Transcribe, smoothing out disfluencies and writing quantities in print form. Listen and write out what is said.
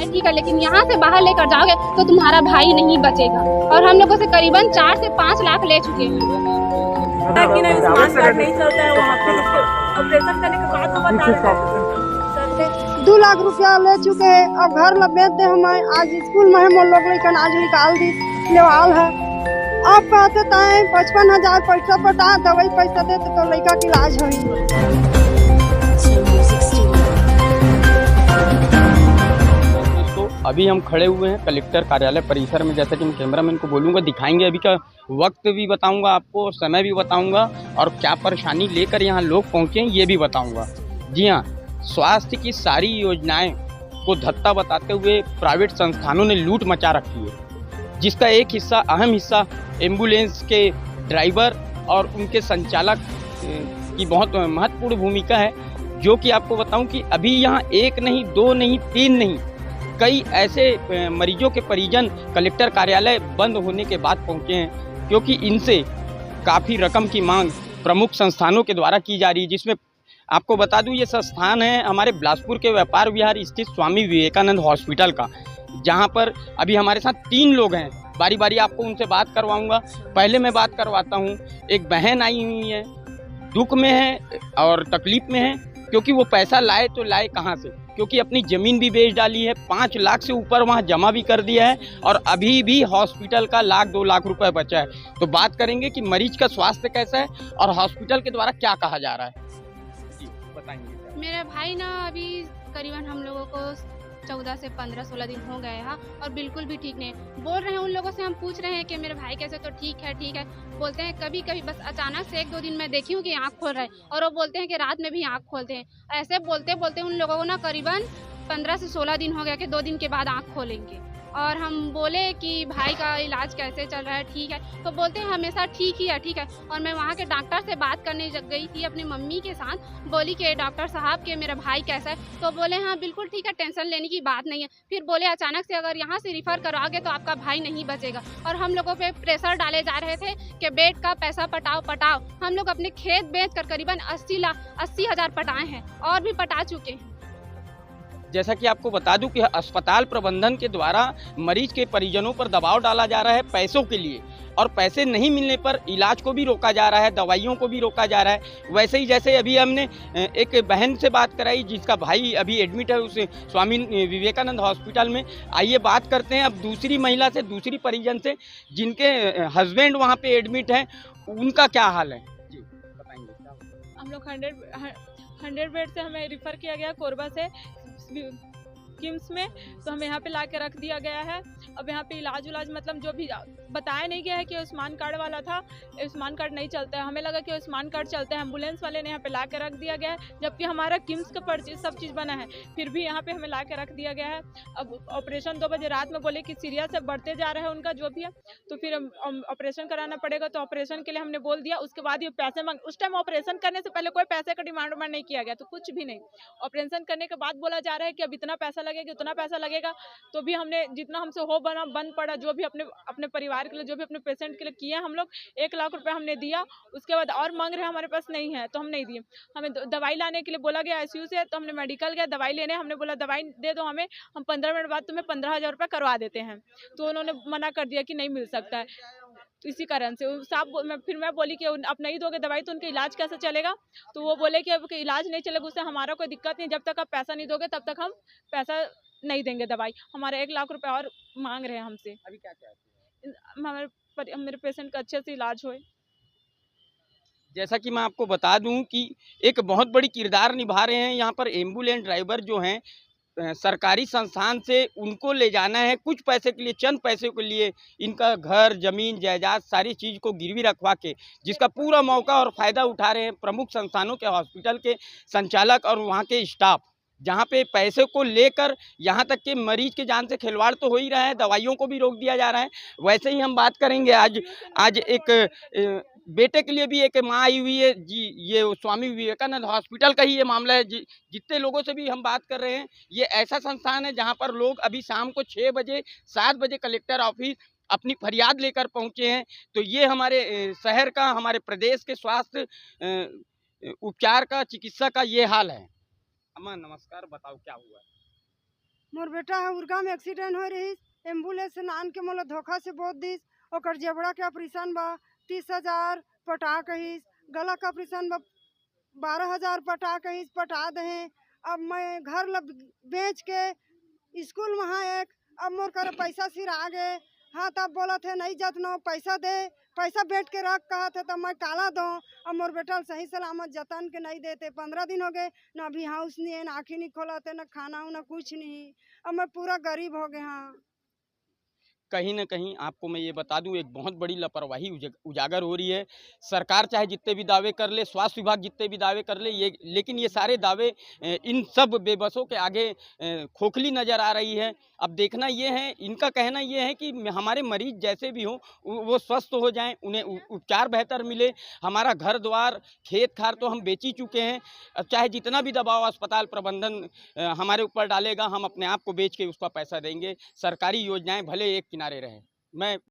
है, ठीक है, लेकिन यहाँ से बाहर लेकर जाओगे तो तुम्हारा भाई नहीं बचेगा। और हम लोगों से करीबन 4 से 5 लाख ले चुके हैं। कि नहीं आयुष्मान कार्ड नहीं चलता है वहाँ पे, ऑपरेशन करने के बाद वो बता रहे हैं 2 लाख रुपया ले चुके हैं और घर ला बेच दे। हम आज स्कूल में हम लोग लेकिन आज निकाल दी लेवाल है। अब कहते ताए 55,000 पैसा पटा दवाई पैसा देते तो लड़का की इलाज हो। तो अभी हम खड़े हुए हैं कलेक्टर कार्यालय परिसर में। जैसा कि मैं कैमरामैन को बोलूँगा दिखाएंगे, अभी का वक्त भी बताऊंगा आपको, समय भी बताऊंगा और क्या परेशानी लेकर यहाँ लोग पहुँचे हैं ये भी बताऊंगा। जी हाँ, स्वास्थ्य की सारी योजनाएं को धत्ता बताते हुए प्राइवेट संस्थानों ने लूट मचा रखी है, जिसका एक हिस्सा, अहम हिस्सा एम्बुलेंस के ड्राइवर और उनके संचालक की बहुत महत्वपूर्ण भूमिका है। जो कि आपको बताऊं कि अभी यहाँ 1 नहीं 2 नहीं 3 नहीं कई ऐसे मरीजों के परिजन कलेक्टर कार्यालय बंद होने के बाद पहुँचे हैं, क्योंकि इनसे काफ़ी रकम की मांग प्रमुख संस्थानों के द्वारा की जा रही है। जिसमें आपको बता दूं ये संस्थान है हमारे बिलासपुर के व्यापार विहार स्थित स्वामी विवेकानंद हॉस्पिटल का, जहां पर अभी हमारे साथ 3 लोग हैं। बारी बारी आपको उनसे बात करवाऊंगा। पहले मैं बात करवाता हूं, एक बहन आई हुई है, दुख में है और तकलीफ में है, क्योंकि वो पैसा लाए तो लाए कहां से, क्योंकि अपनी ज़मीन भी बेच डाली है, 5 लाख से ऊपर वहां जमा भी कर दिया है और अभी भी हॉस्पिटल का 1-2 लाख रुपए बचा है। तो बात करेंगे कि मरीज का स्वास्थ्य कैसा है और हॉस्पिटल के द्वारा क्या कहा जा रहा है। बताएंगे। मेरे भाई ना अभी करीबन हम लोगों को 14 से 15-16 दिन हो गए हैं और बिल्कुल भी ठीक नहीं बोल रहे हैं। उन लोगों से हम पूछ रहे हैं कि मेरे भाई कैसे, तो ठीक है बोलते हैं। कभी कभी बस अचानक से 1-2 दिन मैं देखी हूँ कि आँख खोल रहे हैं और वो बोलते हैं कि रात में भी आँख खोलते हैं। ऐसे बोलते बोलते उन लोगों को ना करीबन 15 से 16 दिन हो गया कि 2 दिन के बाद आँख खोलेंगे। और हम बोले कि भाई का इलाज कैसे चल रहा है, ठीक है, तो बोलते हैं हमेशा ठीक है। और मैं वहाँ के डॉक्टर से बात करने गई थी अपनी मम्मी के साथ, बोली कि डॉक्टर साहब के मेरा भाई कैसा है, तो बोले हाँ बिल्कुल ठीक है, टेंशन लेने की बात नहीं है। फिर बोले अचानक से अगर यहाँ से रिफ़र करवाओगे तो आपका भाई नहीं बचेगा। और हम लोगों पे प्रेशर डाले जा रहे थे कि बेड का पैसा पटाओ। हम लोग अपने खेत बेच कर करीबन 80,000 पटाए हैं और भी पटा चुके हैं। जैसा कि आपको बता दूं कि अस्पताल प्रबंधन के द्वारा मरीज के परिजनों पर दबाव डाला जा रहा है पैसों के लिए, और पैसे नहीं मिलने पर इलाज को भी रोका जा रहा है, दवाइयों को भी रोका जा रहा है। वैसे ही जैसे अभी हमने एक बहन से बात कराई जिसका भाई अभी एडमिट है उस स्वामी विवेकानंद हॉस्पिटल में। आइए बात करते हैं अब दूसरी महिला से, दूसरी परिजन से जिनके हस्बैंड वहाँ पे एडमिट हैं, उनका क्या हाल है जी बताएंगे। हम लोग 100 बेड से हमें रिफ़र किया गया कोरबा से किम्स में, तो हमें यहाँ पे ला के रख दिया गया है। अब यहाँ पे इलाज मतलब जो भी बताया नहीं गया है कि आयुष्मान कार्ड वाला था, आयुष्मान कार्ड नहीं चलता है। हमें लगा कि आयुष्मान कार्ड चलता है, एम्बुलेंस वाले ने यहाँ पे ला के रख दिया गया है, जबकि हमारा किम्स का पर्ची सब चीज़ बना है, फिर भी यहाँ पे हमें ला के रख दिया गया है। अब ऑपरेशन 2 बजे रात में बोले कि सीरियस से बढ़ते जा रहा है उनका जो भी है, तो फिर ऑपरेशन कराना पड़ेगा। तो ऑपरेशन के लिए हमने बोल दिया, उसके बाद ये पैसे मांग, उस टाइम ऑपरेशन करने से पहले कोई पैसे का डिमांड नहीं किया गया, तो कुछ भी नहीं। ऑपरेशन करने के बाद बोला जा रहा है कि अब इतना पैसा लगेगा, उतना पैसा लगेगा। तो भी हमने जितना हमसे हो बना बंद पड़ा, जो भी अपने परिवार के लिए, जो भी अपने पेशेंट के लिए किया हम लोग, 1 लाख रुपए हमने दिया। उसके बाद और मांग रहे, हमारे पास नहीं है तो हम नहीं दिए। हमें दवाई लाने के लिए बोला गया आईसीयू से, तो हमने मेडिकल गया दवाई लेने, हमने बोला दवाई दे दो हमें, हम 15 मिनट बाद तुम्हें 15,000 रुपये करवा देते हैं। तो उन्होंने मना कर दिया कि नहीं मिल सकता है। तो इसी कारण से साहब फिर मैं बोली कि आप नहीं दोगे दवाई तो उनका इलाज कैसे चलेगा। तो वो बोले कि अब इलाज नहीं चलेगा, उससे हमारा कोई दिक्कत नहीं, जब तक आप पैसा नहीं दोगे तब तक हम पैसा नहीं देंगे दवाई। हमारे 1 लाख रुपए और मांग रहे हैं हमसे। अभी क्या चाहते हैं मेरे पेशेंट का अच्छे से इलाज होए। जैसा कि मैं आपको बता दूं कि एक बहुत बड़ी किरदार निभा रहे हैं यहाँ पर एम्बुलेंस ड्राइवर जो हैं। सरकारी संस्थान से उनको ले जाना है कुछ पैसे के लिए, चंद पैसे के लिए इनका घर जमीन जायदाद सारी चीज़ को गिरवी रखवा के, जिसका पूरा मौका और फ़ायदा उठा रहे हैं प्रमुख संस्थानों के हॉस्पिटल के संचालक और वहाँ के स्टाफ, जहाँ पे पैसे को लेकर यहाँ तक कि मरीज के जान से खिलवाड़ तो हो ही रहा है, दवाइयों को भी रोक दिया जा रहा है। वैसे ही हम बात करेंगे आज एक बेटे के लिए भी एक माँ आई हुई है जी। ये स्वामी विवेकानंद हॉस्पिटल का ही ये मामला है। जितने लोगों से भी हम बात कर रहे हैं, ये ऐसा संस्थान है जहाँ पर लोग अभी शाम को 6 बजे 7 बजे कलेक्टर ऑफिस अपनी फरियाद लेकर पहुँचे हैं। तो ये हमारे शहर का, हमारे प्रदेश के स्वास्थ्य उपचार का, चिकित्सा का ये हाल है। अम्मा नमस्कार, बताओ क्या हुआ। मोर बेटा है उर्गा में एक्सीडेंट हो रही, एम्बुलेंस नान के मोला धोखा से बोल दिस, ओकर जेबड़ा के ऑपरेशन बा 30,000 पटा कहिस, गला का ऑपरेशन बा 12,000 पटा कहिस, पटा दे। अब मैं घर ला बेच के स्कूल में हाँ एक, अब मोर कर पैसा सिर आ गए। हाँ तब बोला थे नहीं जतनो पैसा दे, पैसा बैठ के रख कहा थे तब मैं काला दो। अब मोर बेटा सही सलामत जतन के नहीं देते, 15 दिन हो गए ना, अभी हाउस नहीं है, ना आँखें नहीं खोलाते, ना खाना ना कुछ नहीं। अब मैं पूरा गरीब हो गए। हाँ कहीं न कहीं आपको मैं ये बता दूं, एक बहुत बड़ी लापरवाही उजागर हो रही है। सरकार चाहे जितने भी दावे कर ले, स्वास्थ्य विभाग जितने भी दावे कर ले, लेकिन ये सारे दावे इन सब बेबसों के आगे खोखली नज़र आ रही है। अब देखना ये है, इनका कहना ये है कि हमारे मरीज जैसे भी हों वो स्वस्थ हो जाएं, उन्हें उपचार बेहतर मिले। हमारा घर द्वार खेत खार तो हम बेच ही चुके हैं, अब चाहे जितना भी दबाव अस्पताल प्रबंधन हमारे ऊपर डालेगा, हम अपने आप को बेच के उसका पैसा देंगे। सरकारी योजनाएं भले एक किनारे रहे। मैं